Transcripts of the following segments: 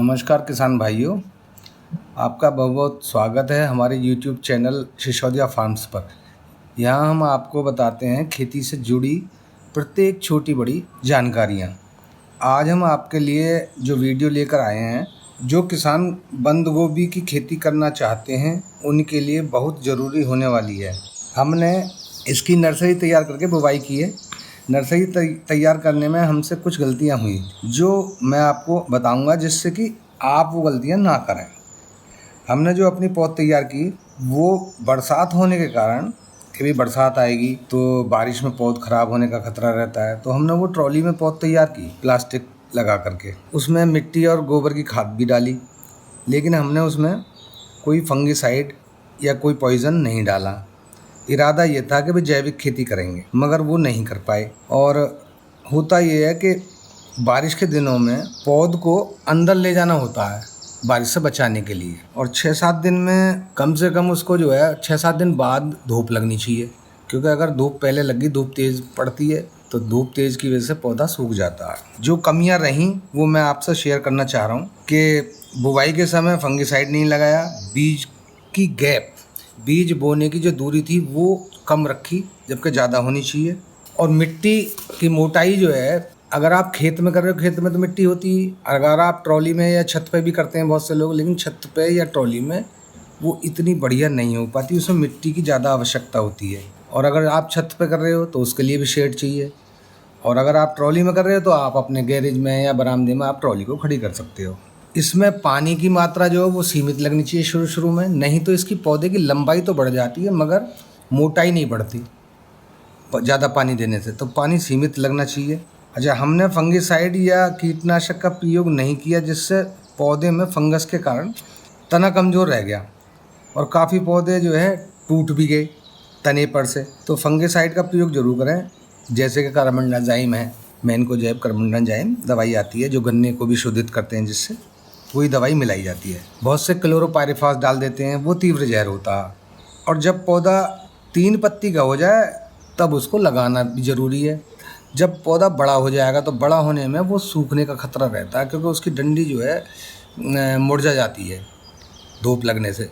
नमस्कार किसान भाइयों, आपका बहुत बहुत स्वागत है हमारे YouTube चैनल सिसोदिया फार्म्स पर। यहाँ हम आपको बताते हैं खेती से जुड़ी प्रत्येक छोटी बड़ी जानकारियाँ। आज हम आपके लिए जो वीडियो लेकर आए हैं, जो किसान बंद गोभी की खेती करना चाहते हैं उनके लिए बहुत ज़रूरी होने वाली है। हमने इसकी नर्सरी तैयार करके बुवाई की है। नर्सरी तैयार करने में हमसे कुछ गलतियां हुई जो मैं आपको बताऊंगा, जिससे कि आप वो गलतियां ना करें। हमने जो अपनी पौध तैयार की वो बरसात होने के कारण, कभी बरसात आएगी तो बारिश में पौध ख़राब होने का खतरा रहता है, तो हमने वो ट्रॉली में पौध तैयार की प्लास्टिक लगा करके। उसमें मिट्टी और गोबर की खाद भी डाली, लेकिन हमने उसमें कोई फंगिसाइड या कोई पॉइज़न नहीं डाला। इरादा ये था कि वे जैविक खेती करेंगे, मगर वो नहीं कर पाए। और होता ये है कि बारिश के दिनों में पौध को अंदर ले जाना होता है बारिश से बचाने के लिए, और 6-7 दिन में कम से कम उसको जो है 6-7 दिन बाद धूप लगनी चाहिए, क्योंकि अगर धूप पहले लगी, धूप तेज़ पड़ती है तो धूप तेज़ की वजह से पौधा सूख जाता है। जो कमियां रहीं वो मैं आपसे शेयर करना चाह रहा हूँ कि बुवाई के समय फंगिसाइड नहीं लगाया, बीज की गैप, बीज बोने की जो दूरी थी वो कम रखी जबकि ज़्यादा होनी चाहिए, और मिट्टी की मोटाई जो है, अगर आप खेत में कर रहे हो, खेत में तो मिट्टी होती है, अगर आप ट्रॉली में या छत पे भी करते हैं बहुत से लोग, लेकिन छत पे या ट्रॉली में वो इतनी बढ़िया नहीं हो पाती, उसमें मिट्टी की ज़्यादा आवश्यकता होती है। और अगर आप छत पे कर रहे हो तो उसके लिए भी शेड चाहिए, और अगर आप ट्रॉली में कर रहे हो तो आप अपने गैरेज में या बरामदे में आप ट्रॉली को खड़ी कर सकते हो। इसमें पानी की मात्रा जो है वो सीमित लगनी चाहिए शुरू में, नहीं तो इसकी पौधे की लंबाई तो बढ़ जाती है मगर मोटाई नहीं बढ़ती ज़्यादा पानी देने से, तो पानी सीमित लगना चाहिए। अच्छा, हमने फंगिसाइड या कीटनाशक का प्रयोग नहीं किया, जिससे पौधे में फंगस के कारण तना कमज़ोर रह गया और काफ़ी पौधे जो है टूट भी गए तने पर से। तो फंगिसाइड का प्रयोग जरूर करें, जैसे कि कार्बनडाजिम है, मैनकोजेब कार्बनडाजिम दवाई आती है जो गन्ने को भी शोधित करते हैं, जिससे वही दवाई मिलाई जाती है। बहुत से क्लोरोपाइरिफास डाल देते हैं, वो तीव्र जहर होता है। और जब पौधा 3 पत्ती का हो जाए तब उसको लगाना भी ज़रूरी है। जब पौधा बड़ा हो जाएगा तो बड़ा होने में वो सूखने का खतरा रहता है, क्योंकि उसकी डंडी जो है मुरझा जाती है धूप लगने से।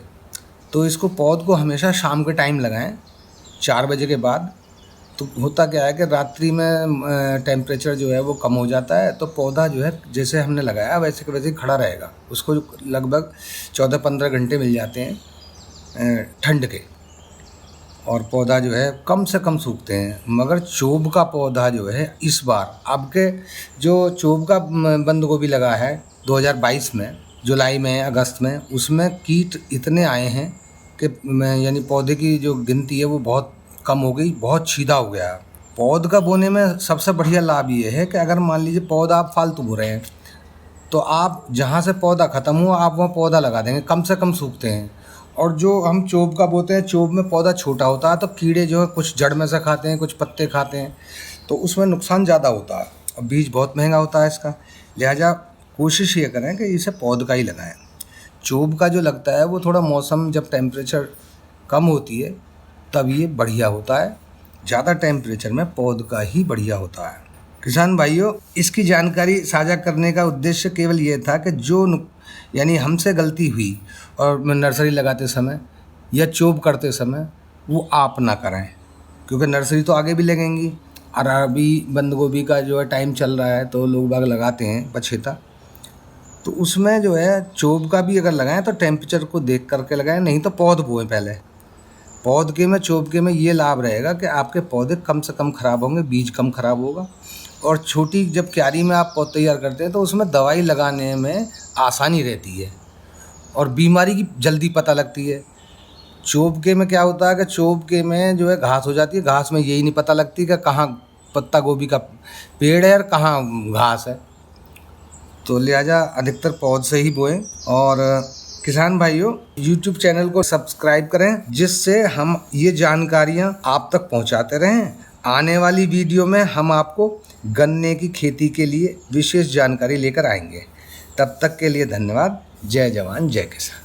तो इसको पौध को हमेशा शाम के टाइम लगाएं, 4 बजे के बाद। तो होता क्या है कि रात्रि में टेम्परेचर जो है वो कम हो जाता है, तो पौधा जो है जैसे हमने लगाया वैसे के वैसे ही खड़ा रहेगा। उसको लगभग 14-15 घंटे मिल जाते हैं ठंड के, और पौधा जो है कम से कम सूखते हैं। मगर चोब का पौधा जो है इस बार, आपके जो चोब का बंद गोभी लगा है 2022 में, जुलाई में, अगस्त में, उसमें कीट इतने आए हैं कि यानी पौधे की जो गिनती है वो बहुत कम हो गई, बहुत सीधा हो गया। पौध का बोने में सबसे बढ़िया लाभ ये है कि अगर मान लीजिए पौधा आप फालतू बो रहे हैं तो आप जहाँ से पौधा ख़त्म हुआ आप वहाँ पौधा लगा देंगे, कम से कम सूखते हैं। और जो हम चोब का बोते हैं, चोब में पौधा छोटा होता है तो कीड़े जो है कुछ जड़ में से खाते हैं, कुछ पत्ते खाते हैं, तो उसमें नुकसान ज़्यादा होता है और बीज बहुत महंगा होता है इसका। लिहाजा कोशिश ये करें कि इसे पौध का ही लगाएं। चोब का जो लगता है वो थोड़ा मौसम जब टेम्परेचर कम होती है तब ये बढ़िया होता है, ज़्यादा टेम्परेचर में पौध का ही बढ़िया होता है। किसान भाइयों, इसकी जानकारी साझा करने का उद्देश्य केवल ये था कि जो यानी हमसे गलती हुई और नर्सरी लगाते समय या चोब करते समय वो आप ना करें, क्योंकि नर्सरी तो आगे भी लगेंगी, और अभी बंद गोभी का जो है टाइम चल रहा है तो लोग बाग लगाते हैं पछेता, तो उसमें जो है चोब का भी अगर लगाएं तो टेम्परेचर को देख करके लगाएं, नहीं तो पौध बोएं पहले। पौध के में, चोब के में ये लाभ रहेगा कि आपके पौधे कम से कम ख़राब होंगे, बीज कम ख़राब होगा। और छोटी जब क्यारी में आप पौध तैयार करते हैं तो उसमें दवाई लगाने में आसानी रहती है और बीमारी की जल्दी पता लगती है। चोब के में क्या होता है कि चोब के में जो है घास हो जाती है, घास में यही नहीं पता लगती कि कहाँ पत्ता गोभी का पेड़ है और कहाँ घास है। तो लिहाजा अधिकतर पौध से ही बोएं। और किसान भाइयों, YouTube चैनल को सब्सक्राइब करें, जिससे हम ये जानकारियाँ आप तक पहुँचाते रहें। आने वाली वीडियो में हम आपको गन्ने की खेती के लिए विशेष जानकारी लेकर आएंगे। तब तक के लिए धन्यवाद। जय जवान जय किसान।